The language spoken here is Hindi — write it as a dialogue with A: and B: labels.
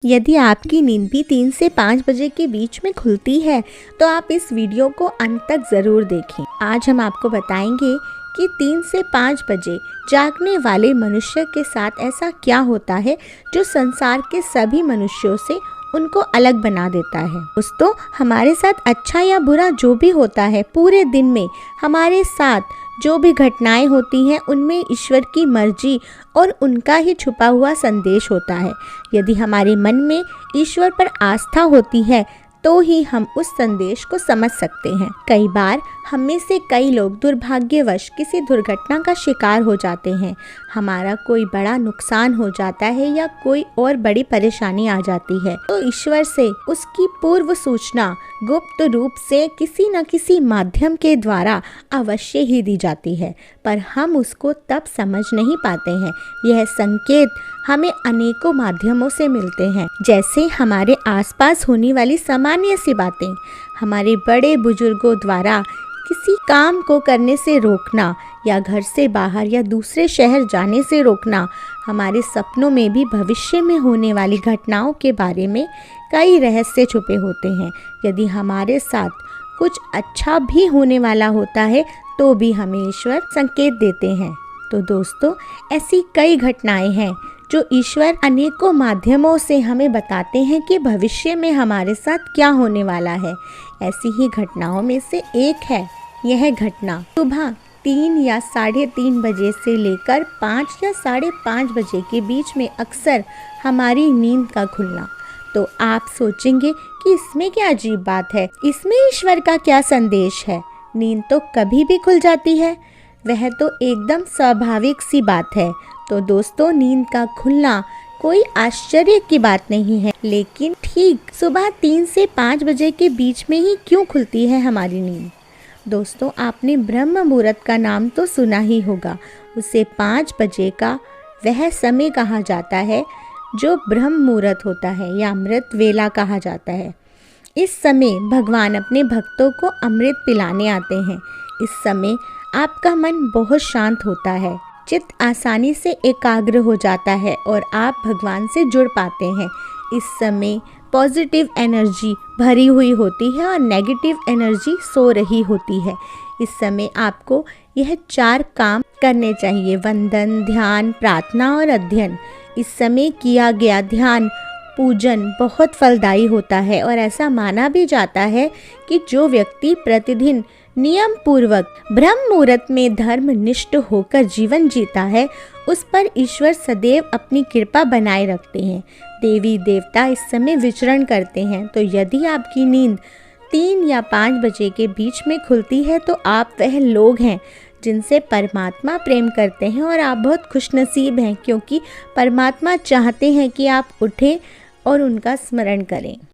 A: यदि आपकी नींद भी 3 से 5 बजे के बीच में खुलती है तो आप इस वीडियो को अंत तक ज़रूर देखें। आज हम आपको बताएंगे कि 3 से 5 बजे जागने वाले मनुष्य के साथ ऐसा क्या होता है जो संसार के सभी मनुष्यों से उनको अलग बना देता है। दोस्तों, हमारे साथ अच्छा या बुरा जो भी होता है, पूरे दिन में हमारे साथ जो भी घटनाएं होती हैं उनमें ईश्वर की मर्जी और उनका ही छुपा हुआ संदेश होता है। यदि हमारे मन में ईश्वर पर आस्था होती है तो ही हम उस संदेश को समझ सकते हैं। कई बार हम में से कई लोग दुर्भाग्यवश किसी दुर्घटना का शिकार हो जाते हैं, हमारा कोई बड़ा नुकसान हो जाता है या कोई और बड़ी परेशानी आ जाती है तो ईश्वर से उसकी पूर्व सूचना गुप्त रूप से किसी न किसी माध्यम के द्वारा अवश्य ही दी जाती है, पर हम उसको तब समझ नहीं पाते हैं। यह संकेत हमें अनेकों माध्यमों से मिलते हैं, जैसे हमारे आसपास होने वाली सामान्य सी बातें, हमारे बड़े बुजुर्गों द्वारा किसी काम को करने से रोकना या घर से बाहर या दूसरे शहर जाने से रोकना, हमारे सपनों में भी भविष्य में होने वाली घटनाओं के बारे में कई रहस्य छुपे होते हैं। यदि हमारे साथ कुछ अच्छा भी होने वाला होता है तो भी हमें ईश्वर संकेत देते हैं। तो दोस्तों, ऐसी कई घटनाएं हैं जो ईश्वर अनेकों माध्यमों से हमें बताते हैं कि भविष्य में हमारे साथ क्या होने वाला है। ऐसी ही घटनाओं में से एक है यह घटना सुबह 3 या 3:30 बजे से लेकर 5 या 5:30 बजे के बीच में अक्सर हमारी नींद का खुलना। तो आप सोचेंगे कि इसमें क्या अजीब बात है, इसमें ईश्वर का क्या संदेश है, नींद तो कभी भी खुल जाती है। वह तो एकदम स्वाभाविक सी बात है। तो दोस्तों, नींद का खुलना कोई आश्चर्य की बात नहीं है, लेकिन ठीक सुबह 3 से 5 बजे के बीच में ही क्यों खुलती है हमारी नींद। दोस्तों, आपने ब्रह्म मुहूर्त का नाम तो सुना ही होगा। उसे 5 बजे का वह समय कहा जाता है जो ब्रह्म मुहूर्त होता है या अमृत वेला कहा जाता है। इस समय भगवान अपने भक्तों को अमृत पिलाने आते हैं। इस समय आपका मन बहुत शांत होता है, चित्त आसानी से एकाग्र हो जाता है और आप भगवान से जुड़ पाते हैं। इस समय पॉजिटिव एनर्जी भरी हुई होती है और नेगेटिव एनर्जी सो रही होती है। इस समय आपको यह 4 काम करने चाहिए: वंदन, ध्यान, प्रार्थना और अध्ययन। इस समय किया गया ध्यान पूजन बहुत फलदायी होता है और ऐसा माना भी जाता है कि जो व्यक्ति प्रतिदिन नियम पूर्वक ब्रह्म मुहूर्त में धर्मनिष्ठ होकर जीवन जीता है, उस पर ईश्वर सदैव अपनी कृपा बनाए रखते हैं। देवी देवता इस समय विचरण करते हैं। तो यदि आपकी नींद 3 या 5 बजे के बीच में खुलती है तो आप वह लोग हैं जिनसे परमात्मा प्रेम करते हैं और आप बहुत खुशनसीब हैं, क्योंकि परमात्मा चाहते हैं कि आप उठें और उनका स्मरण करें।